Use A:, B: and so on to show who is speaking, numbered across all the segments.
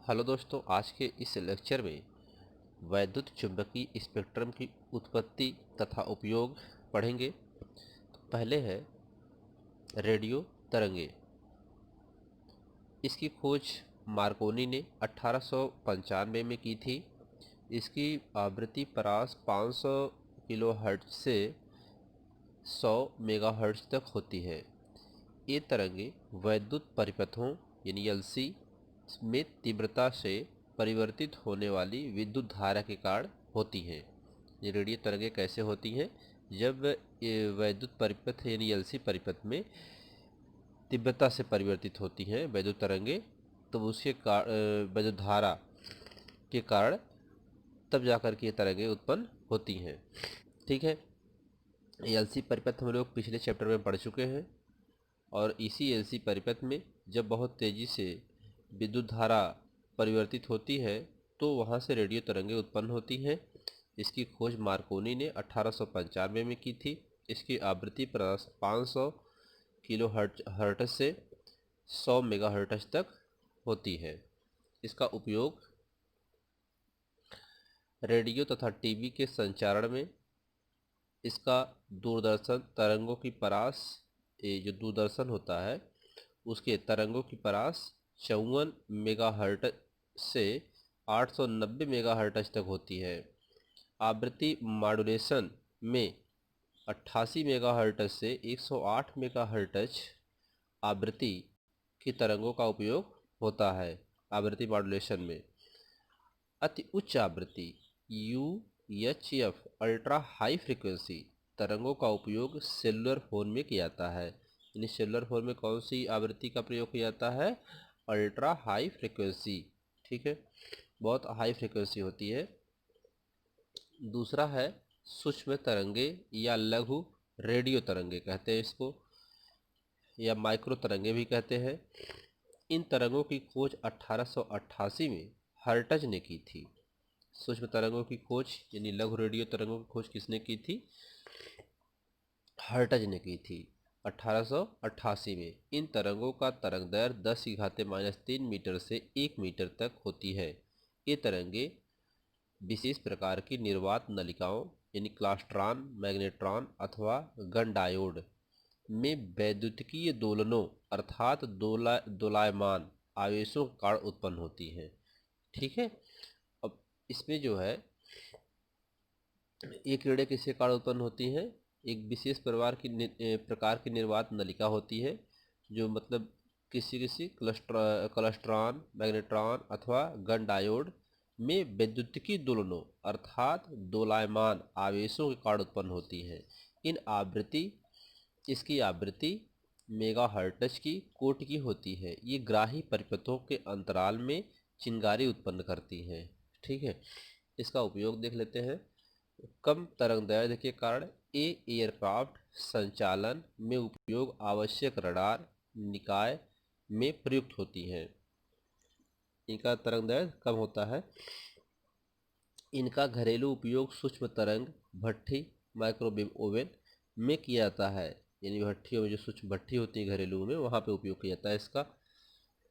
A: Hello दोस्तों, आज के इस लेक्चर में वैद्युत चुंबकीय स्पेक्ट्रम की उत्पत्ति तथा उपयोग पढ़ेंगे। तो पहले है रेडियो तरंगे। इसकी खोज मार्कोनी ने 1895 में की थी। इसकी आवृत्ति परास 500 किलोहर्ट्ज से 100 मेगाहर्ट्ज तक होती है। ये तरंगे वैद्युत परिपथों यानी एलसी में तीव्रता से परिवर्तित होने वाली विद्युत धारा के कारण होती हैं। ये रेडियो तरंगे कैसे होती हैं? जब ये वैद्युत परिपथ यानी एलसी परिपथ में तीव्रता से परिवर्तित होती हैं वैद्युत तरंगे, तो उसके वैद्युत धारा के कारण तब जाकर के ये तरंगे उत्पन्न होती हैं। ठीक है, एलसी परिपथ हम लोग पिछले चैप्टर में पढ़ चुके हैं। और इसी एलसी परिपथ में जब बहुत तेज़ी से विद्युत धारा परिवर्तित होती है तो वहाँ से रेडियो तरंगे उत्पन्न होती हैं। इसकी खोज मार्कोनी ने 1895 में की थी। इसकी आवृत्ति 500 किलो हर्ट्ज से 100 मेगाहर्ट्ज तक होती है। इसका उपयोग रेडियो तथा टीवी के संचारण में, इसका दूरदर्शन तरंगों की परास, ये जो दूरदर्शन होता है उसके तरंगों की परास 54 मेगाहर्ट्ज से 890 मेगाहर्ट्ज तक होती है। आवृत्ति मॉड्यूलेशन में 88 मेगाहर्ट्ज से 108 मेगाहर्ट्ज आवृत्ति की तरंगों का उपयोग होता है। आवृत्ति मॉड्यूलेशन में अति उच्च आवृत्ति UHF अल्ट्रा हाई फ्रीक्वेंसी तरंगों का उपयोग सेलुलर फोन में किया जाता है। यानी सेलुलर फोन में कौन सी आवृत्ति का प्रयोग किया जाता है? Ultra high frequency. ठीक है, बहुत हाई फ्रीक्वेंसी होती है। दूसरा है सूक्ष्म तरंगे या लघु रेडियो तरंगे कहते हैं इसको, या माइक्रो तरंगे भी कहते हैं। इन तरंगों की खोज 1888 में हर्टज ने की थी। सूक्ष्म तरंगों की खोज यानी लघु रेडियो तरंगों की खोज किसने की थी? हर्टज ने की थी 1888 में। इन तरंगों का तरंग दैर्घ्य 10⁻³ मीटर से 1 मीटर तक होती है। ये तरंगे विशेष प्रकार की निर्वात नलिकाओं यानी क्लास्ट्रॉन, मैग्नेट्रॉन अथवा गन डायोड में वैद्युतिकीय दोलनों अर्थात दोलायमान आवेशों के कारण उत्पन्न होती हैं। ठीक है, अब इसमें जो है ये किरणें किसके कारण उत्पन्न होती हैं? एक विशेष प्रकार की निर्वात नलिका होती है, जो मतलब किसी क्लस्ट्रॉन, मैग्नेट्रॉन अथवा गन डायोड में वैद्युतिकी दोलनों अर्थात दोलायमान आवेशों के कारण उत्पन्न होती हैं। इसकी आवृत्ति मेगाहर्ट्ज की कोटि की होती है। ये ग्राही परिपथों के अंतराल में चिंगारी उत्पन्न करती हैं। ठीक है, इसका उपयोग देख लेते हैं। कम तरंग दैर्ध्य के कारण एयरक्राफ्ट संचालन में उपयोग आवश्यक रडार निकाय में प्रयुक्त होती हैं। इनका तरंग दैर्ध्य कम होता है। इनका घरेलू उपयोग सूक्ष्म तरंग भट्ठी, माइक्रोवेव ओवन में किया जाता है। यानी भट्टियों में जो सूक्ष्म भट्ठी होती है घरेलू में, वहाँ पे उपयोग किया जाता है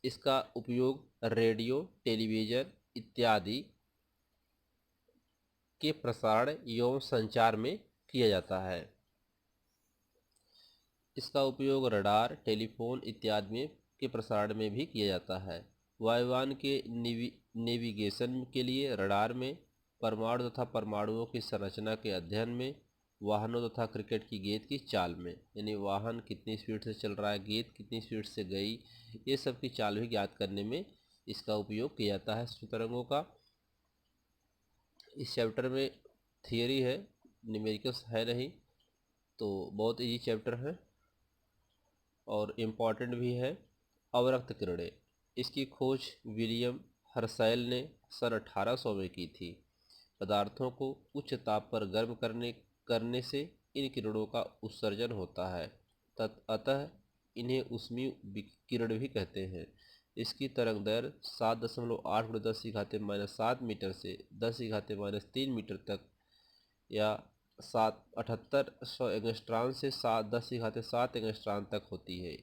A: इसका उपयोग रेडियो, टेलीविज़न इत्यादि के प्रसारण एवं संचार में किया जाता है। इसका उपयोग रडार, टेलीफोन इत्यादि में के प्रसारण में भी किया जाता है। वायुयान के नेविगेशन के लिए रडार में, परमाणु तथा परमाणुओं की संरचना के अध्ययन में, वाहनों तथा क्रिकेट की गेंद की चाल में, यानी वाहन कितनी स्पीड से चल रहा है, गेंद कितनी स्पीड से गई, ये सब की चाल भी ज्ञात करने में इसका उपयोग किया जाता है सूक्ष्म तरंगों का। इस चैप्टर में थियरी है, न्यूमेरिकल्स है नहीं, तो बहुत इजी चैप्टर है और इम्पॉर्टेंट भी है। अवरक्त किरणें, इसकी खोज विलियम हर्शेल ने सन 1800 में की थी। पदार्थों को उच्च ताप पर गर्म करने से इन किरणों का उत्सर्जन होता है, अतः इन्हें ऊष्मीय किरण भी कहते हैं। इसकी तरंग दैर्घ्य 7.8 × 10⁻7 मीटर से 10⁻³ मीटर तक या 7800 एंगस्ट्रॉम से 10⁻7 एंगस्ट्रॉम तक होती है।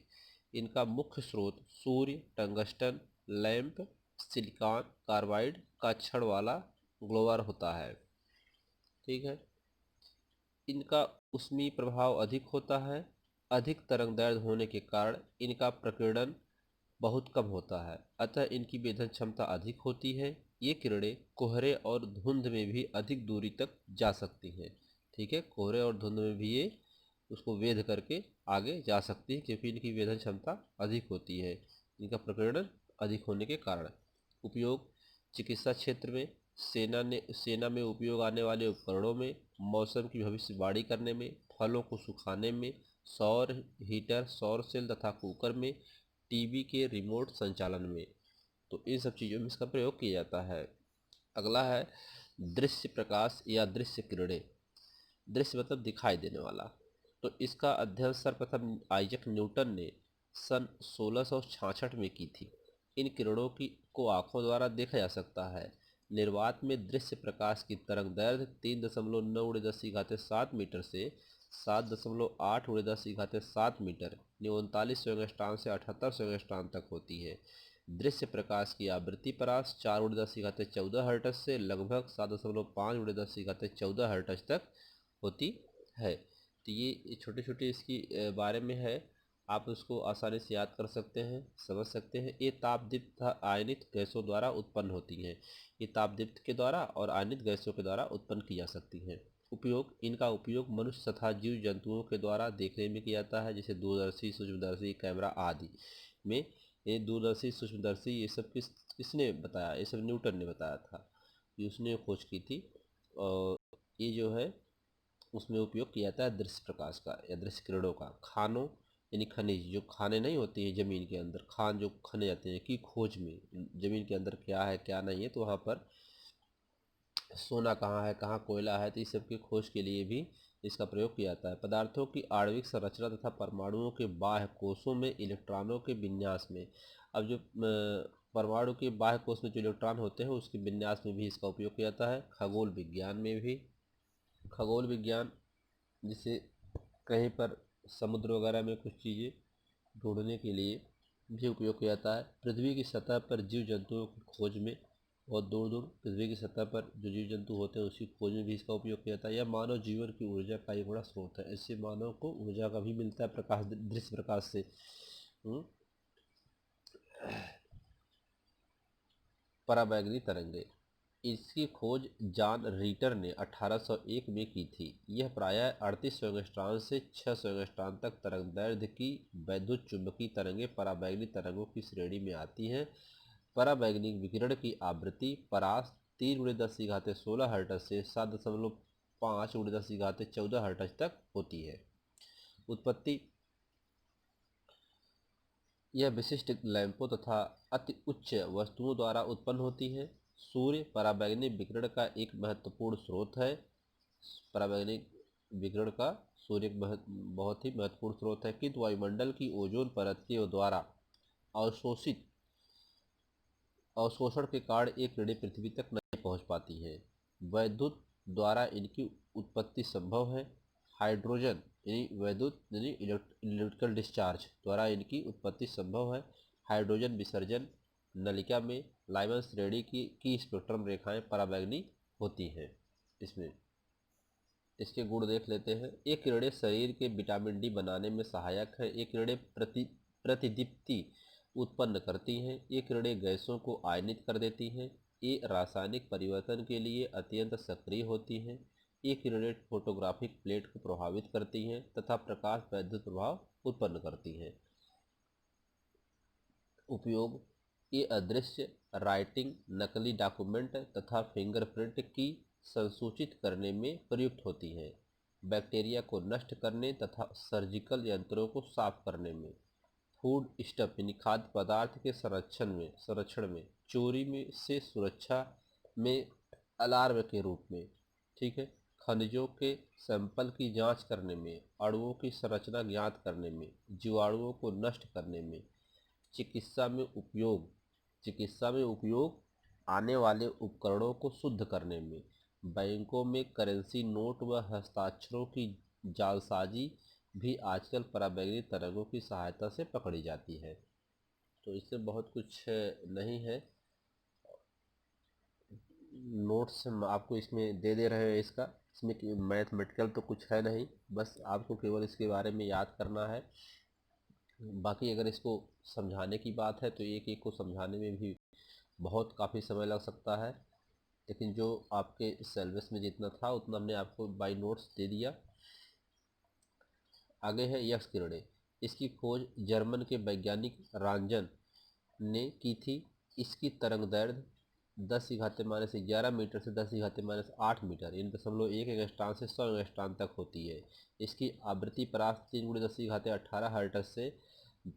A: इनका मुख्य स्रोत सूर्य, टंगस्टन लैंप, सिलिकॉन कार्बाइड का छड़ वाला ग्लोवर होता है। ठीक है, इनका ऊष्मीय प्रभाव अधिक होता है। अधिक तरंगदैर्घ्य होने के कारण इनका प्रकीर्णन बहुत कम होता है, अतः इनकी वेधन क्षमता अधिक होती है। ये किरणें कोहरे और धुंध में भी अधिक दूरी तक जा सकती हैं। ठीक है, कोहरे और धुंध में भी ये उसको वेध करके आगे जा सकती है, क्योंकि इनकी वेधन क्षमता अधिक होती है, इनका प्रकीर्णन अधिक होने के कारण। उपयोग चिकित्सा क्षेत्र में, सेना में उपयोग आने वाले उपकरणों में, मौसम की भविष्यवाणी करने में, फलों को सुखाने में, सौर हीटर, सौर सेल तथा कुकर में, टीवी के रिमोट संचालन में। तो इन सब चीज़ों में इसका प्रयोग किया जाता है। अगला है दृश्य प्रकाश या दृश्य किरणें। दृश्य मतलब दिखाई देने वाला। तो इसका अध्ययन सर्वप्रथम आइजक न्यूटन ने सन 1666 में की थी। इन किरणों को आंखों द्वारा देखा जा सकता है। निर्वात में दृश्य प्रकाश की तरंगदैर्घ्य 3.9 × 10⁻7 मीटर से 7.8 × 10⁻7 मीटर 39 संवेष्टांक से 78 संवेष्टांक तक होती है। दृश्य प्रकाश की आवृत्ति परास 4 × 10⁻14 हर्ट्ज से लगभग 7.5 × 10⁻14 हर्ट्ज तक होती है। तो ये छोटे छोटे इसकी बारे में है, आप उसको आसानी से याद कर सकते हैं, समझ सकते हैं। ये तापदीप्त तथा आयनित गैसों द्वारा उत्पन्न होती हैं। ये तापदीप्त के द्वारा और आयनित गैसों के द्वारा उत्पन्न की जा सकती हैं। उपयोग, इनका उपयोग मनुष्य तथा जीव जंतुओं के द्वारा देखने में किया जाता है, जैसे दूरदर्शी, सूक्ष्मदर्शी, कैमरा आदि में। ये दूरदर्शी, सूक्ष्मदर्शी ये सब किसने बताया? ये सब न्यूटन ने बताया था, ये उसने खोज की थी। और ये जो है उसमें उपयोग किया जाता है दृश्य प्रकाश का या दृश्य किरणों का। खानों यानी खनिज, जो खाने नहीं होती हैं ज़मीन के अंदर, खान जो खने जाते हैं की खोज में, ज़मीन के अंदर क्या है क्या नहीं है, तो वहाँ पर सोना कहाँ है, कहाँ कोयला है, तो इस सब की खोज के लिए भी इसका प्रयोग किया जाता है। पदार्थों की आणविक संरचना तथा परमाणुओं के बाह्य कोषों में इलेक्ट्रॉनों के विन्यास में। अब जो परमाणु के बाह्य कोष में जो इलेक्ट्रॉन होते हैं उसके विन्यास में भी इसका उपयोग किया जाता है। खगोल विज्ञान में भी, खगोल विज्ञान जिसे कहीं पर समुद्र वगैरह में कुछ चीज़ें ढूंढने के लिए भी उपयोग किया जाता है। पृथ्वी की सतह पर जीव जंतुओं की खोज में, बहुत दूर दूर पृथ्वी की सतह पर जो जीव जंतु होते हैं उसकी खोज में भी इसका उपयोग किया जाता है। यह मानव जीवन की ऊर्जा का एक बड़ा स्रोत है। इससे मानव को ऊर्जा का भी मिलता है, प्रकाश, दृश्य प्रकाश से। पराबैंगनी तरंगे, इसकी खोज जॉन रीटर ने 1801 में की थी। यह प्रायः 38 संवेष्टांक से 6 संवेष्टांक तक तरंगदैर्घ्य की वैद्युत चुंबकीय तरंगें पराबैंगनी तरंगों की श्रेणी में आती हैं। पराबैंगनी विकिरण की आवृत्ति परास 3 × 10⁻16 हर्ट्ज से 7.5 × 10⁻14 हर्ट्ज तक होती है। उत्पत्ति, यह विशिष्ट लैंपों तथा अति उच्च वस्तुओं द्वारा उत्पन्न होती है। सूर्य पराबैंगनी विकिरण का एक महत्वपूर्ण स्रोत है। पराबैंगनी विकिरण का सूर्य एक बहुत ही महत्वपूर्ण स्रोत है, किंतु वायुमंडल की ओजोन परत के द्वारा अवशोषण के कारण ये किरणें पृथ्वी तक नहीं पहुंच पाती हैं। वैद्युत द्वारा इनकी उत्पत्ति संभव है। हाइड्रोजन यानी वैद्युत यानी इलेक्ट्रिकल डिस्चार्ज द्वारा इनकी उत्पत्ति संभव है। हाइड्रोजन विसर्जन नलिका में लाइमन श्रेणी की स्पेक्ट्रम रेखाएं पराबैंगनी होती हैं। इसमें इसके गुण देख लेते हैं। ये किरणें शरीर के विटामिन डी बनाने में सहायक है। ये किरणें प्रतिदीप्ति उत्पन्न करती हैं। ये किरणें गैसों को आयनित कर देती हैं। ये रासायनिक परिवर्तन के लिए अत्यंत सक्रिय होती हैं। ये किरणें फोटोग्राफिक प्लेट को प्रभावित करती हैं तथा प्रकाश वैद्युत प्रभाव उत्पन्न करती हैं। उपयोग, ये अदृश्य राइटिंग, नकली डॉक्यूमेंट तथा फिंगरप्रिंट की संसूचित करने में प्रयुक्त होती हैं। बैक्टीरिया को नष्ट करने तथा सर्जिकल यंत्रों को साफ करने में। फूड स्टफ यानी खाद्य पदार्थ के संरक्षण में, चोरी में से सुरक्षा में, अलार्म के रूप में। ठीक है, खनिजों के सैंपल की जांच करने में, अणुओं की संरचना ज्ञात करने में, जीवाणुओं को नष्ट करने में। चिकित्सा में उपयोग आने वाले उपकरणों को शुद्ध करने में। बैंकों में करेंसी नोट व हस्ताक्षरों की जालसाजी भी आजकल पराबैंगनी तरंगों की सहायता से पकड़ी जाती है। तो इससे बहुत कुछ नहीं है, नोट्स हम आपको इसमें दे रहे हैं। इसमें मैथमेटिकल तो कुछ है नहीं, बस आपको केवल इसके बारे में याद करना है। बाकी अगर इसको समझाने की बात है तो एक एक को समझाने में भी बहुत काफ़ी समय लग सकता है, लेकिन जो आपके सिलेबस में जितना था उतना हमने आपको बाय नोट्स दे दिया। आगे है यक्स किरणें। इसकी खोज जर्मन के वैज्ञानिक रांजन ने की थी। इसकी तरंग दैर्ध्य 10⁻⁻11 मीटर से 10⁻⁸ मीटर इन 0.1 एंगस्ट्रॉन से 100 एंगस्ट्रॉन तक होती है। इसकी आवृत्ति परास 3 × 10⁻18 हर्ट्ज से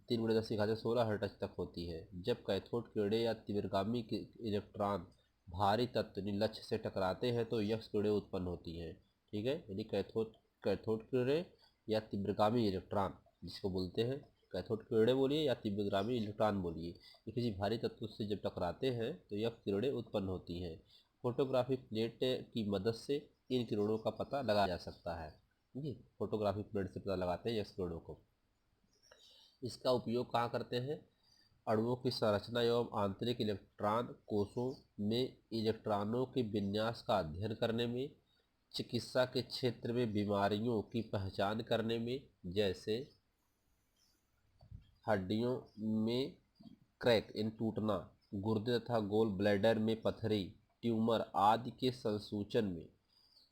A: 3 × 10⁻16 हर्ट्ज तक होती है। जब कैथोड किरणें या तीव्रगामी इलेक्ट्रॉन भारी तत्व यानी लक्ष्य से टकराते हैं तो यक्स किरणें उत्पन्न होती हैं। ठीक है, यानी कैथोड किरणें या तीव्रगामी इलेक्ट्रॉन जिसको बोलते हैं, कैथोड किरणें बोलिए या तीव्रगामी इलेक्ट्रॉन बोलिए, ये किसी भारी तत्व से जब टकराते हैं तो यह किरणें उत्पन्न होती हैं। फोटोग्राफिक प्लेट की मदद से इन किरणों का पता लगाया जा सकता है। जी, फोटोग्राफिक प्लेट से पता लगाते हैं यक्स किरणों को। इसका उपयोग कहाँ करते हैं? अणुओं की संरचना एवं आंतरिक इलेक्ट्रॉन कोषों में इलेक्ट्रॉनों के विन्यास का अध्ययन करने में, चिकित्सा के क्षेत्र में बीमारियों की पहचान करने में, जैसे हड्डियों में क्रैक इन टूटना, गुर्दे तथा गोल ब्लैडर में पथरी, ट्यूमर आदि के संसूचन में।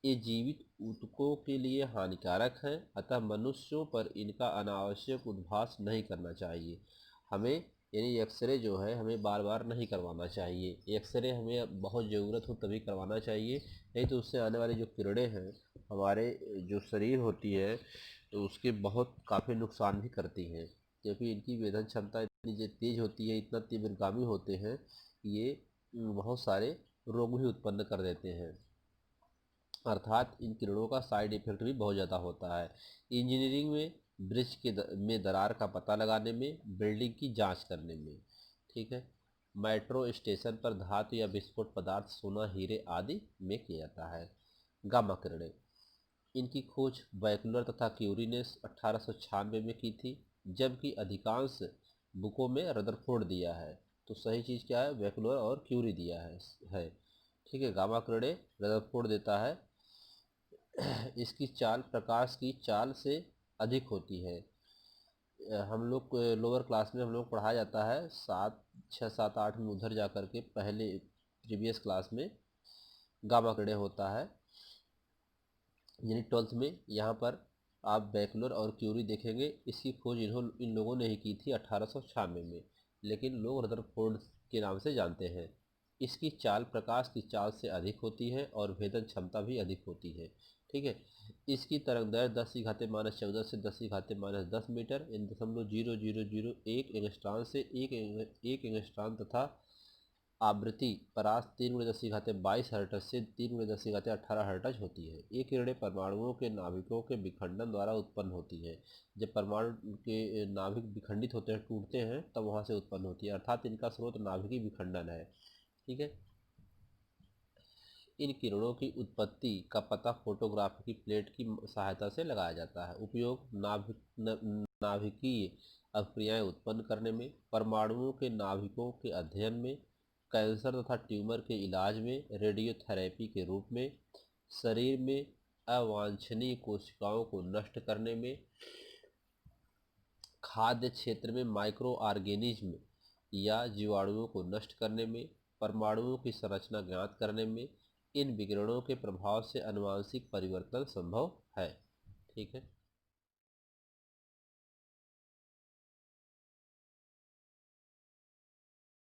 A: ये जीवित ऊतकों के लिए हानिकारक हैं, अतः मनुष्यों पर इनका अनावश्यक उद्भास नहीं करना चाहिए। हमें यानी एक्सरे जो है हमें बार बार नहीं करवाना चाहिए। एक्सरे हमें बहुत ज़रूरत हो तभी करवाना चाहिए, नहीं तो उससे आने वाली जो किरणें हैं हमारे जो शरीर होती है तो उसके बहुत काफ़ी नुकसान भी करती हैं, क्योंकि इनकी वेदन क्षमता इतनी तेज होती है, इतना तीव्रगामी होते हैं, ये बहुत सारे रोग भी उत्पन्न कर देते हैं। अर्थात इन किरणों का साइड इफेक्ट भी बहुत ज़्यादा होता है। इंजीनियरिंग में ब्रिज में दरार का पता लगाने में, बिल्डिंग की जांच करने में। ठीक है, मेट्रो स्टेशन पर धातु या विस्फोट पदार्थ, सोना, हीरे आदि में किया जाता है। गामा किरणें। इनकी खोज वैक्यूलर तथा क्यूरी ने 1896 में की थी, जबकि अधिकांश बुकों में रदरफोर्ड दिया है। तो सही चीज़ क्या है? वैक्यूलर और क्यूरी दिया है। ठीक है, गामा किरणें रदरफोर्ड देता है। इसकी चाल प्रकाश की चाल से अधिक होती है। हम लोग को लोअर क्लास में हम लोग पढ़ाया जाता है 6, 7, 8 में उधर जा कर के पहले प्रीवियस क्लास में गामा किरणें होता है, यानी 12th में। यहाँ पर आप वैक्यूलर और क्यूरी देखेंगे। इसकी खोज इन लोगों ने ही की थी 1896 में, लेकिन लोग रदरफोर्ड के नाम से जानते हैं। इसकी चाल प्रकाश की चाल से अधिक होती है और भेदन क्षमता भी अधिक होती है। ठीक है, इसकी तरंगदैर्ध्य 10⁻14 से 10⁻10 मीटर इन 0.0001 एंगस्ट्रॉन से 1 एंगस्ट्रॉन तथा आवृत्ति परास 3 × 10⁻22 हर्ट्ज से 3 × 10⁻18 हर्ट्ज होती है। ये किरणें परमाणुओं के नाभिकों के विखंडन द्वारा उत्पन्न होती है। जब परमाणु के नाभिक विखंडित होते हैं, टूटते हैं, तब वहाँ से उत्पन्न होती है, अर्थात इनका स्रोत नाभिकीय विखंडन है। ठीक है, इन किरणों की उत्पत्ति का पता फोटोग्राफी की प्लेट की सहायता से लगाया जाता है। उपयोग नाभिकीय अभिक्रियाएं उत्पन्न करने में, परमाणुओं के नाभिकों के अध्ययन में, कैंसर तथा ट्यूमर के इलाज में, रेडियोथेरेपी के रूप में, शरीर में अवांछनीय कोशिकाओं को नष्ट करने में, खाद्य क्षेत्र में माइक्रो ऑर्गेनिज्म या जीवाणुओं को नष्ट करने में, परमाणुओं की संरचना ज्ञात करने में, इन विकिरणों के प्रभाव से आनुवंशिक परिवर्तन संभव है। ठीक है।